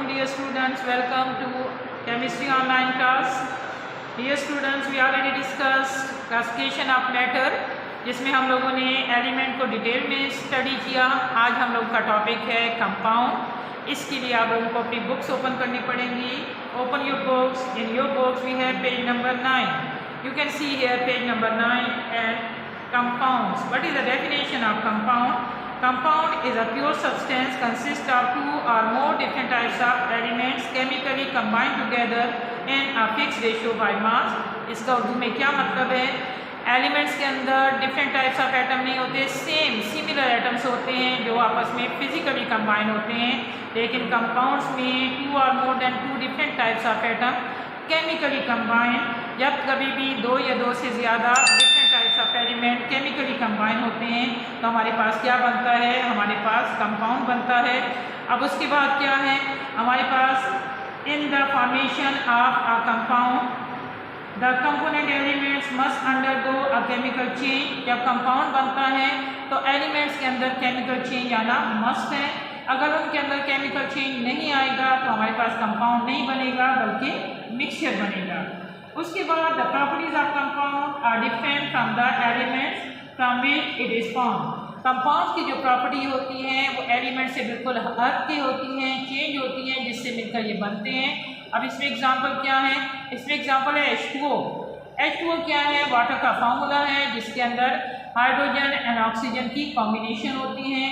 dear students, welcome to chemistry online class. Dear students, we already discussed classification of matter, जिसमें हम लोगों ने element को detail में स्टडी किया। आज हम लोग का टॉपिक है कंपाउंड। इसके लिए आप लोगों को अपनी बुक्स ओपन करनी पड़ेंगी। Open your books. In your books we have page number 9. You can see here page number 9 and compounds. What is the definition of compound? Compound is a pure substance consists of two or more different types of elements chemically combined together in a fixed ratio by mass. इसका उर्दू में क्या मतलब है? Elements के अंदर different types of atom नहीं होते, same similar atoms होते हैं जो आपस में फिजिकली कंबाइन होते हैं। लेकिन कंपाउंड्स में टू और more than two different types of atom chemically combine, जब कभी भी दो या दो से ज़्यादा different types of element chemically combine होते हैं तो हमारे पास क्या बनता है? हमारे पास कंपाउंड बनता है। अब उसके बाद क्या है हमारे पास? In the formation of a compound the component elements must undergo a chemical change. जब कंपाउंड बनता है तो एलिमेंट्स के अंदर केमिकल चेंज आना मस्ट है। अगर उनके अंदर केमिकल चेंज नहीं आएगा तो हमारे पास कंपाउंड नहीं बनेगा बल्कि मिक्सचर बनेगा। उसके बाद the properties of compound are different from the elements from which it is form. Compound की जो प्रॉपर्टी होती हैं वो एलिमेंट से बिल्कुल हट के होती हैं, चेंज होती हैं, जिससे मिलकर ये बनते हैं। अब इसमें एग्जांपल क्या है? इसमें एग्जांपल है H2O। H2O क्या है? वाटर का फार्मूला है जिसके अंदर हाइड्रोजन एंड ऑक्सीजन की कॉम्बिनेशन होती है।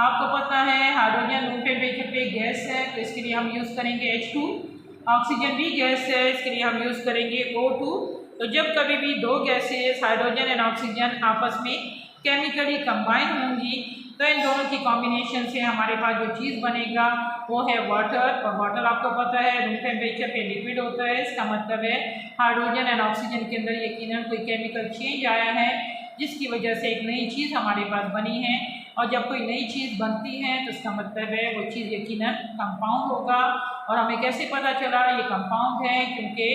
आपको पता है हाइड्रोजन रूम टेम्परेचर पे गैस है तो इसके लिए हम यूज़ करेंगे H2। ऑक्सीजन भी गैस है, इसके लिए हम यूज़ करेंगे O2। तो जब कभी भी दो गैसेस हाइड्रोजन एंड ऑक्सीजन आपस में केमिकली कंबाइन होंगी तो इन दोनों की कॉम्बिनेशन से हमारे पास जो चीज़ बनेगा वो है वाटर। और वाटर आपको पता है रूम टेम्परेचर पे लिक्विड होता है। इसका मतलब है हाइड्रोजन एंड ऑक्सीजन के अंदर यकीनन कोई केमिकल चेंज आया है जिसकी वजह से एक नई चीज़ हमारे पास बनी है। और जब कोई नई चीज़ बनती है तो इसका मतलब है वो चीज़ यकीनन कंपाउंड होगा। और हमें कैसे पता चला ये कंपाउंड है? क्योंकि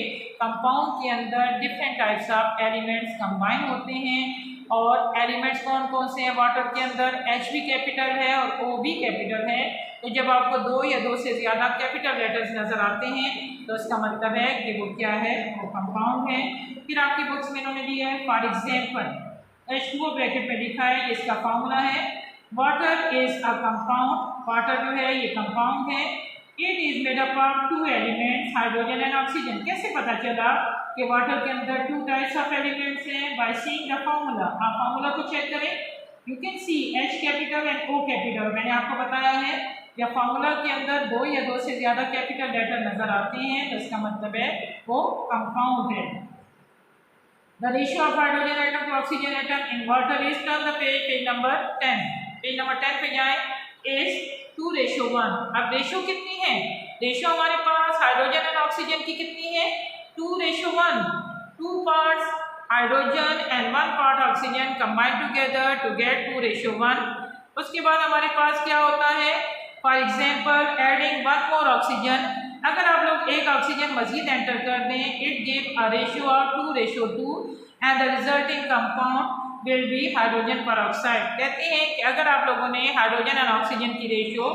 कंपाउंड के अंदर different types of elements combine होते हैं। और एलिमेंट्स कौन कौन से हैं वाटर के अंदर? H भी कैपिटल है और O भी कैपिटल है। तो जब आपको दो या दो से ज़्यादा कैपिटल लेटर्स नज़र आते हैं तो इसका मतलब है कि वो क्या है? वो कंपाउंड है। फिर आपकी बुक्स में इन्होंने दिया है फॉर एग्जाम्पल H2O ब्रैकेट में लिखा है, ये इसका फार्मूला है। Water is a compound. Water जो है ये कंपाउंड है। It is made up of two elements hydrogen and oxygen. कैसे पता चला कि वाटर के अंदर टू टाइप्स ऑफ एलिमेंट्स हैं? By seeing the formula. आप फार्मूला को चेक करें। You can see H capital and O capital. मैंने आपको बताया है या फार्मूला के अंदर दो या दो से ज़्यादा कैपिटल लेटर नजर आते हैं तो इसका मतलब है वो कंपाउंड है। The ratio of hydrogen atom to oxygen atom in water is, turn the page number 10। Page number 10 पे जाएं। इज 2:1। अब रेशियो कितनी है? रेशियो हमारे पास हाइड्रोजन एंड ऑक्सीजन की कितनी है? 2:1। 2 parts hydrogen and 1 part oxygen combine together to get 2:1। उसके बाद हमारे पास क्या होता है? For example adding 1 more oxygen. अगर आप लोग एक ऑक्सीजन मजीद एंटर कर दें it give a ratio of 2:2 and the resulting compound will be hydrogen peroxide हैं कि अगर आप लोगों ने हाइड्रोजन एंड ऑक्सीजन की रेशियो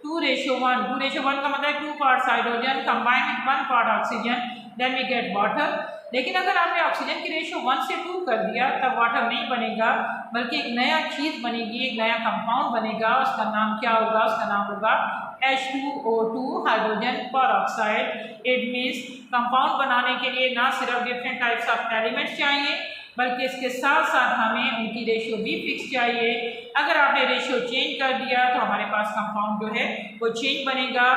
2:1 का मतलब 2 parts hydrogen combine with 1 part oxygen then we get water. लेकिन अगर आपने ऑक्सीजन की रेशियो 1 से 2 कर दिया तब वाटर नहीं बनेगा बल्कि एक नया चीज़ बनेगी, एक नया कंपाउंड बनेगा। उसका नाम क्या होगा? उसका नाम होगा H2O2 हाइड्रोजन पर ऑक्साइड। इट मीन्स कंपाउंड बनाने के लिए ना सिर्फ डिफरेंट टाइप्स ऑफ एलिमेंट्स चाहिए बल्कि इसके साथ साथ हमें उनकी रेशियो भी फिक्स चाहिए। अगर आपने रेशियो चेंज कर दिया तो हमारे पास कंपाउंड जो है वो चेंज बनेगा।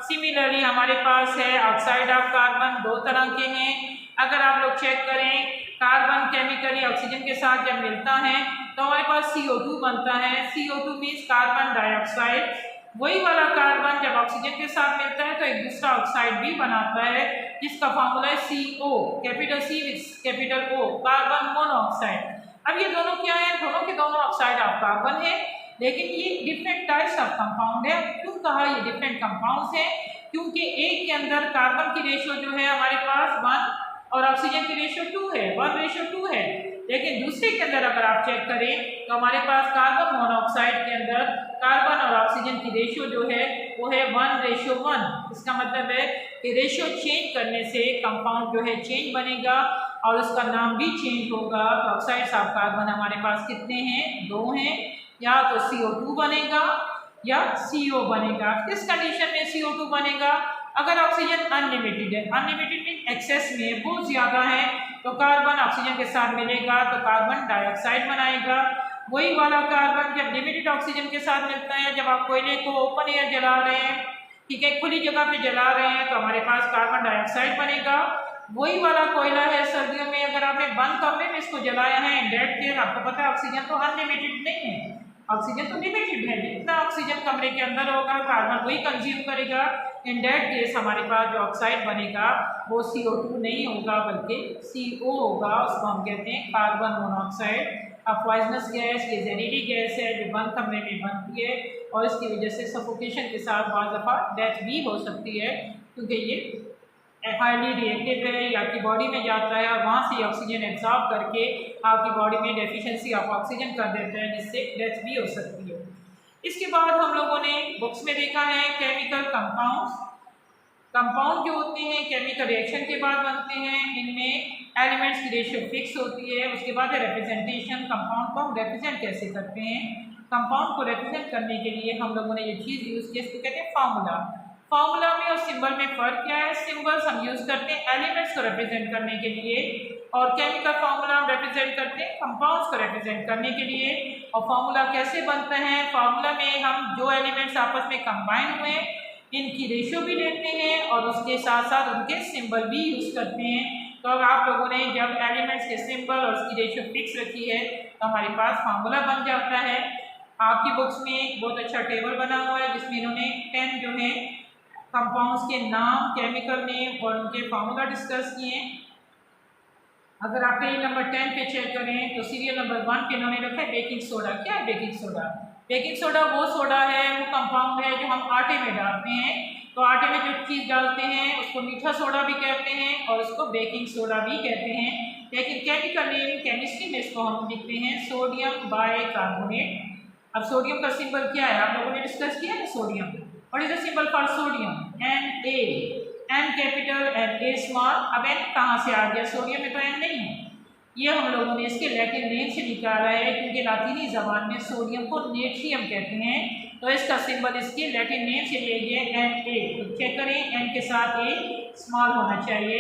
सिमिलरली हमारे पास है ऑक्साइड ऑफ कार्बन, दो तरह के हैं। अगर आप लोग चेक करें कार्बन केमिकली ऑक्सीजन के साथ जब मिलता है तो हमारे पास CO2 बनता है। CO2 means carbon dioxide. वही वाला कार्बन जब ऑक्सीजन के साथ मिलता है तो एक दूसरा ऑक्साइड भी बनाता है जिसका फार्मूला है CO, capital C with capital O, carbon monoxide. अब ये दोनों क्या है? दोनों के दोनों ऑक्साइड ऑफ कार्बन है लेकिन ये डिफरेंट टाइप्स ऑफ कंपाउंड है। क्यों कहा ये डिफरेंट कंपाउंड्स हैं? क्योंकि एक के अंदर कार्बन की रेशियो जो है हमारे पास 1 और ऑक्सीजन की रेशियो 2 है, 1:2 है। लेकिन दूसरे के अंदर अगर आप चेक करें तो हमारे पास कार्बन मोनोऑक्साइड के अंदर कार्बन और ऑक्सीजन की रेशियो जो है वो है 1:1। इसका मतलब है कि रेशियो चेंज करने से कंपाउंड जो है चेंज बनेगा और उसका नाम भी चेंज होगा। तो ऑक्साइड्स ऑफ कार्बन हमारे पास कितने हैं? 2 हैं। या तो CO2 बनेगा या CO बनेगा। किस कंडीशन में CO2 बनेगा? अगर ऑक्सीजन अनलिमिटेड है, अनलिमिटेड मीन एक्सेस में बहुत ज़्यादा है, तो कार्बन ऑक्सीजन के साथ मिलेगा तो कार्बन डाइऑक्साइड बनाएगा। वही वाला कार्बन जब लिमिटेड ऑक्सीजन के साथ मिलता है, जब आप कोयले को ओपन एयर जला रहे हैं, ठीक है, खुली जगह पे जला रहे हैं, तो हमारे पास कार्बन डाइऑक्साइड बनेगा। वही वाला कोयला है सर्दियों में, अगर आपने बंद कमरे में इसको जलाया है इन डेट केस, आपको पता है ऑक्सीजन तो अनलिमिटेड नहीं है, ऑक्सीजन तो लिमिटेड है। जितना ऑक्सीजन कमरे के अंदर होगा कार्बन वही कंज्यूम करेगा। इन डेट केस हमारे पास जो ऑक्साइड बनेगा वो CO2 नहीं होगा बल्कि CO होगा। उसको हम कहते हैं कार्बन मोनोऑक्साइड। अब पॉइजनस गैस, ये जहरीली गैस है जो बंद कमरे में बनती है और इसकी वजह से सफोकेशन के साथ बाज़ दफ़ा डेथ भी हो सकती है, क्योंकि ये हाईली रिएक्टिव है, ये आपकी बॉडी में जाता है और वहाँ से ऑक्सीजन एब्जॉर्ब करके आपकी बॉडी में डेफिशिएंसी ऑफ ऑक्सीजन कर देता है, जिससे डेथ भी हो सकती है। इसके बाद हम लोगों ने बुक्स में देखा है केमिकल कंपाउंड्स। कंपाउंड जो होते हैं केमिकल रिएक्शन के बाद बनते हैं, इनमें एलिमेंट्स की रेशियो फिक्स होती है। उसके बाद है रिप्रेजेंटेशन। कंपाउंड को हम रिप्रेजेंट कैसे करते हैं? कंपाउंड को रिप्रेजेंट करने के लिए हम लोगों ने ये चीज़ यूज़ की, इसको कहते हैं फार्मूला। फार्मूला में और सिंबल में फ़र्क क्या है? सिंबल्स हम यूज़ करते हैं एलिमेंट्स को रिप्रेजेंट करने के लिए और केमिकल फार्मूला हम रिप्रेजेंट करते हैं कंपाउंड्स को रिप्रेजेंट करने के लिए। और फार्मूला कैसे बनता है? फार्मूला में हम जो एलिमेंट्स आपस में कंबाइन हुए इनकी रेशियो भी लेते हैं और उसके साथ साथ उनके सिंबल भी यूज़ करते हैं। तो अब आप लोगों ने जब एलिमेंट्स के सिंबल और उसकी रेशियो फिक्स रखी है तो हमारे पास फार्मूला बन जाता है। आपकी बुक्स में एक बहुत अच्छा टेबल बना हुआ है जिसमें इन्होंने 10 जो है कंपाउंड्स के नाम, केमिकल नेम और उनके फार्मूला डिस्कस किए। अगर आप पेज नंबर 10 पे चेक करें तो सीरियल नंबर 1 पे इन्होंने रखा है बेकिंग सोडा। क्या है बेकिंग सोडा? बेकिंग सोडा वो सोडा है, वो कंपाउंड है जो हम आटे में डालते हैं। तो आटे में जो चीज़ डालते हैं उसको मीठा सोडा भी कहते हैं और उसको बेकिंग सोडा भी कहते हैं। लेकिन केमिकल नेम केमिस्ट्री में इसको हम लिखते हैं सोडियम बाइकार्बोनेट। अब सोडियम का सिंबल क्या है? आप लोगों ने डिस्कस किया है sodium. What is the symbol for sodium? Na, N capital and A small. अब N कहाँ से आ गया? सोडियम में तो N नहीं है। ये हम लोगों ने इसके लैटिन नेम से निकाला है, क्योंकि लातीनी ज़बान में सोडियम को नेट्रियम कहते हैं, तो इसका सिंबल इसके लैटिन नेम से लिए गए Na। तो चेक करें N के साथ A स्मॉल होना चाहिए।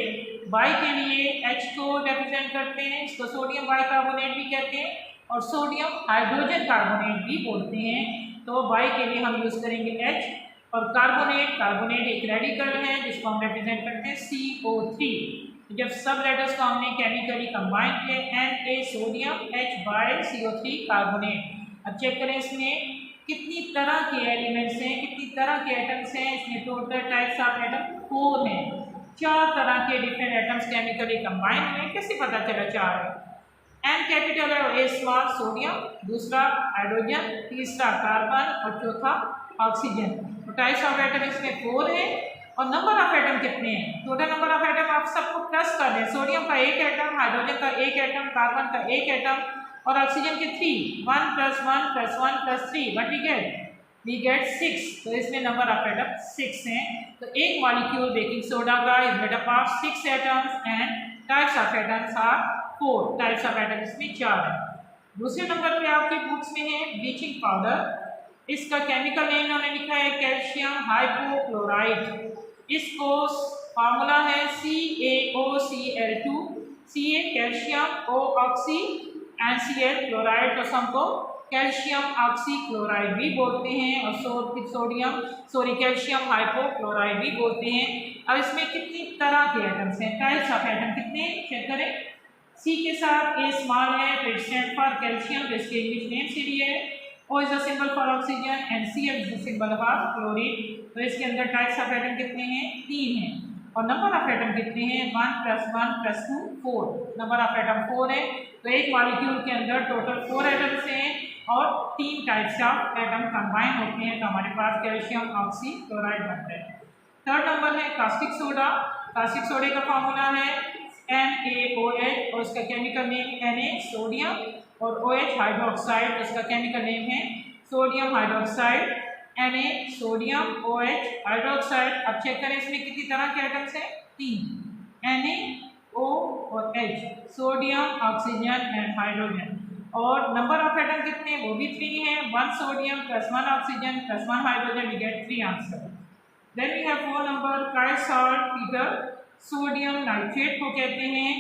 बाई के लिए H को रिप्रेजेंट करते हैं, इसको सोडियम बाइकार्बोनेट भी कहते हैं और सोडियम हाइड्रोजन कार्बोनेट भी बोलते हैं। तो बाई के लिए हम यूज़ करेंगे H और कार्बोनेट एक रेडिकल है जिसको हम रिप्रेजेंट करते हैं CO3। जब सब लेटर्स को हमने केमिकली कंबाइन किए Na sodium, H bi CO3 carbonate. अब चेक करें इसमें कितनी तरह के एलिमेंट्स हैं, कितनी तरह के एटम्स हैं। इसमें टोटल टाइप्स ऑफ एटम 4 हैं। 4 तरह के डिफरेंट एटम्स केमिकली कंबाइन हुए। कैसे पता चला 4 है? N कैपिटल है और A स्मॉल सोडियम, दूसरा हाइड्रोजन, तीसरा कार्बन और चौथा ऑक्सीजन। तो टाइप्स ऑफ एटम इसमें 4 है और नंबर ऑफ एटम कितने हैं? टोटल नंबर ऑफ एटम आप सबको प्लस कर दें। सोडियम का 1 एटम, हाइड्रोजन का 1 एटम, कार्बन का 1 एटम और ऑक्सीजन के 3। 1 + 1 + 1 + 3 व्हाट वी गेट 6। तो इसमें नंबर ऑफ एटम 6 हैं। तो एक मॉलिक्यूल बेकिंग सोडा का is made up of 6 atoms and types of atoms are 4। Types of atom इसमें 4 है। दूसरे नंबर पे आपके बुक्स में है ब्लीचिंग पाउडर। इसका केमिकल नेम उन्होंने लिखा है कैल्शियम हाइपोक्लोराइड। इसको फार्मूला है CaOCl2। Ca calcium, O oxy and Cl chloride, तो हमको कैल्शियम ऑक्सी क्लोराइड भी बोलते हैं और कैल्शियम हाइपोक्लोराइड भी बोलते हैं। अब इसमें कितनी तरह के एटम्स हैं? टाइप्स ऑफ एटम कितने? चेक करें। C के साथ A स्मॉल है तो इट स्टैंड फॉर कैल्शियम, तो इसके इंग्लिश नेम से लिए है। O is the symbol for oxygen and Cl is the symbol for chlorine। तो इसके अंदर टाइप्स ऑफ एटम कितने हैं? 3 हैं। और नंबर ऑफ एटम कितने हैं? 1 + 1 + 2 4। नंबर ऑफ एटम 4 है। तो एक मॉलिक्यूल के अंदर टोटल 4 एटम्स हैं और 3 टाइप्स ऑफ एटम कंबाइन होते हैं, तो हमारे पास कैल्शियम ऑक्सी क्लोराइड बनता है। थर्ड नंबर है कास्टिक सोडा। कास्टिक सोडे का फार्मूला है NaOH और उसका केमिकल नेम Na सोडियम और OH हाइड्रोक्साइड, उसका केमिकल नेम है sodium hydroxide. Na sodium, OH hydroxide. अब चेक करें इसमें कितनी तरह के एटम्स हैं, 3, Na, O और H, sodium, oxygen and hydrogen. और नंबर ऑफ एटम कितने, वो भी 3 हैं, 1 sodium plus 1 oxygen plus 1 hydrogen, we get 3 answer. Then we have 4 number try salt sodium nitrate को कहते हैं।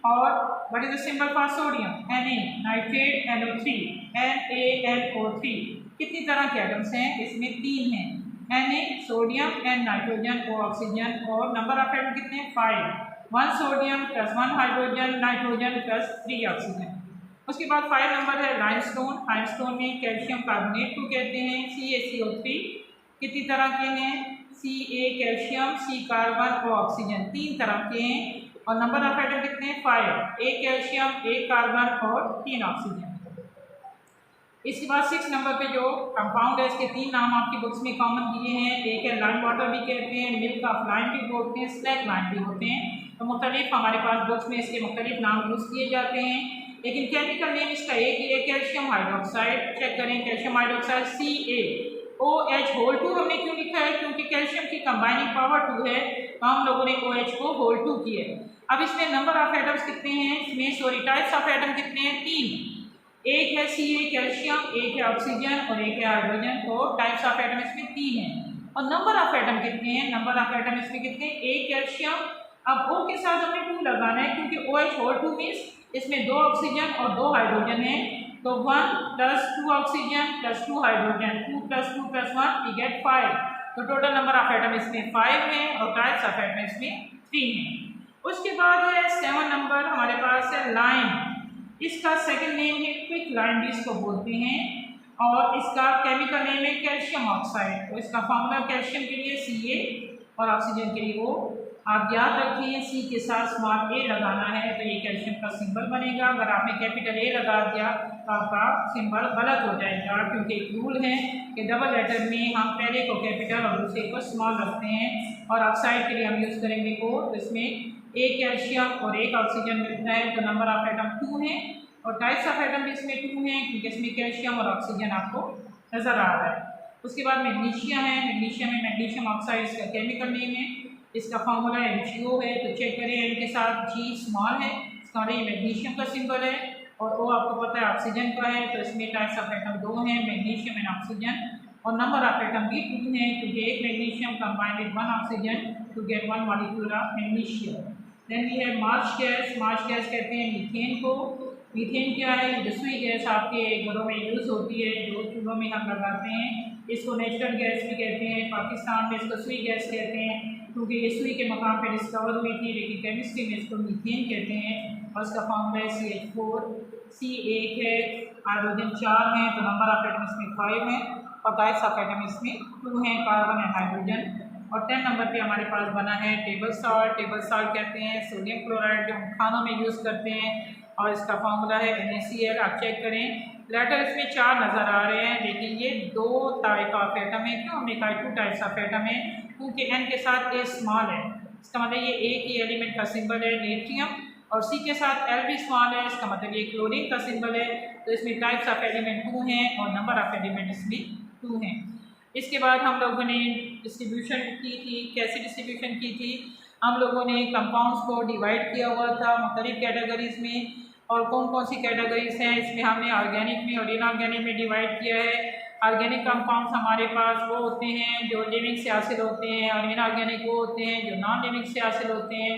और what is the symbol for sodium, Na, nitrate NO3, NaNO3। कितनी तरह के एटम्स हैं, इसमें 3 हैं, Na sodium and nitrogen O oxygen. और नंबर ऑफ एटम कितने हैं, 5, 1 sodium plus 1 hydrogen nitrogen plus 3 oxygen. उसके बाद 5 नंबर है लाइमस्टोन। लाइमस्टोन में कैल्शियम कार्बोनेट को कहते हैं, CaCO3। कितनी तरह के हैं, Ca कैल्शियम, C कार्बन और ऑक्सीजन, 3 तरह के हैं। और नंबर ऑफ एटम कितने हैं, 5, 1 कैल्शियम, 1 कार्बन और 3 ऑक्सीजन। इसके बाद 6 नंबर पे जो कंपाउंड है, इसके 3 नाम आपकी बुक्स में कॉमन दिए हैं। एक है लाइम वाटर भी कहते हैं, मिल्क ऑफ लाइम भी बोलते हैं, स्नैक लाइम भी होते हैं। तो मुख्तलिफ हमारे पास बुक्स में इसके मुख्तलिफ नाम यूज़ किए जाते हैं, लेकिन केमिकल नेम इसका एक ही है, कैल्शियम हाइड्रोक्साइड। चेक करें, कैल्शियम हाइड्रोक्साइड CaOH होल 2 हमने क्यों लिखा है, क्योंकि कैल्शियम की कंबाइनिंग पावर 2 है, तो हम लोगों ने OH को होल 2 किया है। अब इसमें नंबर ऑफ एटम्स कितने हैं, इसमें सॉरी टाइप्स ऑफ एटम कितने हैं, 3। एक है Ca कैल्शियम, एक है ऑक्सीजन और एक है हाइड्रोजन। तो टाइप्स ऑफ एटम इसमें 3 हैं। और नंबर ऑफ एटम कितने हैं, नंबर ऑफ एटम इसमें कितने हैं, 1 कैल्शियम। अब O के साथ हमें 2 लगाना है, क्योंकि OH होल 2 मीन्स इसमें 2 ऑक्सीजन और 2 हाइड्रोजन है। तो 1 + 2 ऑक्सीजन + 2 हाइड्रोजन, 2 + 2 + 1 वी गेट 5। तो टोटल नंबर ऑफ एटम इसमें 5 है और टाइप्स ऑफ एटम इसमें 3 है। उसके बाद है 7 नंबर हमारे पास है लाइम। इसका सेकंड नेम है क्विक लाइम भी इसको बोलते हैं, और इसका केमिकल नेम है कैल्शियम ऑक्साइड। तो इसका फॉर्मूला कैल्शियम के लिए Ca और ऑक्सीजन के लिए O। आप याद रखिए, C के साथ स्मॉल a लगाना है तो ये कैल्शियम का सिंबल बनेगा। अगर आपने कैपिटल A लगा दिया तो आपका सिंबल गलत हो जाएगा, क्योंकि एक रूल है कि डबल लेटर में हम पहले को कैपिटल और दूसरे को स्मॉल रखते हैं। और ऑक्साइड के लिए हम यूज़ करेंगे O। तो इसमें 1 कैल्शियम और 1 ऑक्सीजन मिलता है, तो नंबर ऑफ एटम 2 है। और टाइप्स ऑफ एटम भी इसमें 2 हैं, क्योंकि इसमें कैल्शियम और ऑक्सीजन आपको नज़र आ रहा है। उसके बाद मैग्नीशियम है। मैग्नीशियम में मैग्नीशियम ऑक्साइड इसका केमिकल नेम है, इसका फॉर्मूला MgO है। तो चेक करिए, N के साथ G स्मॉल है, इसका ये मैग्नीशियम का सिंबल है। और O आपको पता है ऑक्सीजन का है, तो इसमें टाइप्स ऑफ एटम 2 हैं, मैग्नीशियम एंड ऑक्सीजन। और नंबर ऑफ एटम भी 2 हैं, क्योंकि 1 magnesium combined with 1 oxygen to get 1 molecule of magnesium. Then we have march gas. March gas कहते हैं मीथेन को। मीथेन क्या है, रसोई गैस आपके घरों में यूज़ होती है, जो चूल्हों में हम लगाते हैं। इसको नेचुरल गैस भी कहते हैं, पाकिस्तान में इसको सुई गैस कहते हैं, क्योंकि ये सुई के मकाम पर डिस्कवर हुई थी, लेकिन केमिस्ट्री में इसको मीथेन कहते हैं। और इसका फॉर्मूला है CH4। C 1 है, हाइड्रोजन 4 हैं, तो नंबर ऑफ एटम इसमें 5 हैं और टाइप्स ऑफ एटम इसमें 2 हैं, कार्बन एंड हाइड्रोजन। और 10 नंबर पे हमारे पास बना है टेबल सॉल्ट। टेबल सॉल्ट कहते हैं सोडियम क्लोराइड, जो हम खानों में यूज़ करते हैं, और इसका फॉर्मूला है NaCl। आप चेक करें, लेटर इसमें 4 नज़र आ रहे हैं, लेकिन ये 2 टाइप ऑफ एटम है। क्यों हमने कहा 2 टाइप्स ऑफ एटम है, क्योंकि N के साथ A स्मॉल है, इसका मतलब ये एक ही एलिमेंट का सिंबल है नेट्रियम। और C के साथ L भी स्मॉल है, इसका मतलब ये क्लोरीन का सिंबल है। तो इसमें टाइप्स ऑफ एलिमेंट 2 हैं और नंबर ऑफ एलिमेंट इसमें 2 हैं। इसके बाद हम लोगों ने डिस्ट्रीब्यूशन की थी। कैसे डिस्ट्रीब्यूशन की थी, हम लोगों ने कंपाउंड्स को डिवाइड किया हुआ था मुख्तलिफ कैटेगरीज में। और कौन कौन सी कैटेगरीज हैं, इसमें हमने ऑर्गेनिक में और इनऑर्गेनिक में डिवाइड किया है। ऑर्गेनिक कंपाउंड्स हमारे पास वो होते हैं जो लिविंग से हासिल होते हैं, और इनऑर्गेनिक वो होते हैं जो नॉन लिविंग से हासिल होते हैं।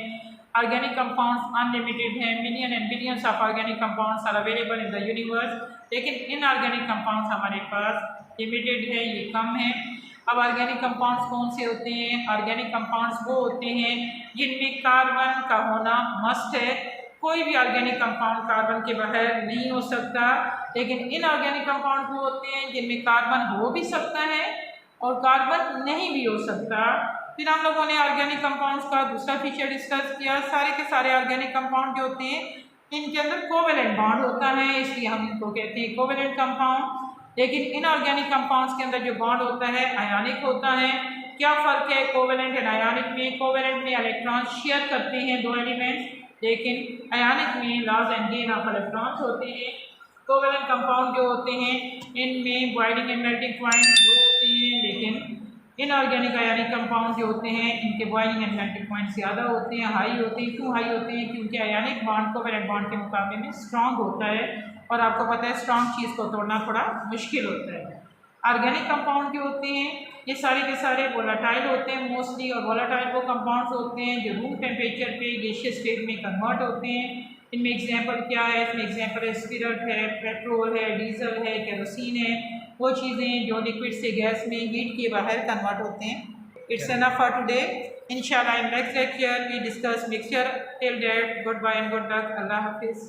ऑर्गेनिक कंपाउंड्स अनलिमिटेड हैं, million and billions of organic compounds are available in the universe. लेकिन इनऑर्गेनिक कंपाउंड्स हमारे पास लिमिटेड है, ये कम है। अब ऑर्गेनिक कंपाउंड्स कौन से होते हैं, ऑर्गेनिक कंपाउंड्स वो होते हैं जिनमें कार्बन का होना मस्ट है। कोई भी ऑर्गेनिक कंपाउंड कार्बन के बगैर नहीं हो सकता। लेकिन इनऑर्गेनिक कंपाउंड वो होते हैं जिनमें कार्बन हो भी सकता है और कार्बन नहीं भी हो सकता। फिर हम लोगों ने ऑर्गेनिक कंपाउंड्स का दूसरा फीचर डिस्कस किया। सारे के सारे ऑर्गेनिक कंपाउंड जो होते हैं इनके अंदर कोवेलेंट बॉन्ड होता है, इसलिए हम इनको कहते हैं कोवेलेंट कंपाउंड। लेकिन इनऑर्गेनिक कंपाउंड्स के अंदर जो बॉन्ड होता है आयोनिक होता है। क्या फ़र्क है कोवेलेंट एंड आयोनिक में? कोवेलेंट में इलेक्ट्रॉन शेयर करते हैं 2 एलिमेंट्स, लेकिन आयोनिक में loss and gain of electrons होते हैं। कोवेलेंट कंपाउंड जो होते हैं इनमें बॉइलिंग एंड मेल्टिंग पॉइंट 2 होते हैं, लेकिन इनऑर्गेनिक आयनिक कंपाउंड जो होते हैं इनके बॉइलिंग एंड मेल्टिंग पॉइंट ज़्यादा होते हैं, हाई होते हैं। क्यों हाई होते हैं? क्योंकि आयनिक बॉन्ड कोवेलेंट बॉन्ड के मुकाबले में स्ट्रॉन्ग होता है और आपको पता है स्ट्रॉन्ग चीज़ को तोड़ना थोड़ा मुश्किल होता है। ऑर्गेनिक कंपाउंड जो होते हैं ये सारे के सारे वोलाटाइल होते हैं मोस्टली, और वोलाटाइल वो कंपाउंड्स होते हैं जो रूम टेम्परेचर पे गैसियस स्टेट में कन्वर्ट होते हैं। इनमें एग्जांपल क्या है? इसमें एग्जांपल है स्पिरिट है, पेट्रोल है, डीजल है, केरोसिन है, वो चीज़ें जो लिक्विड से गैस में हीट के बाहर कन्वर्ट होते हैं। It's enough for today. इंशाल्लाह in next lecture we discuss mixture. Till that good bye and good luck. अल्लाह हाफिज़।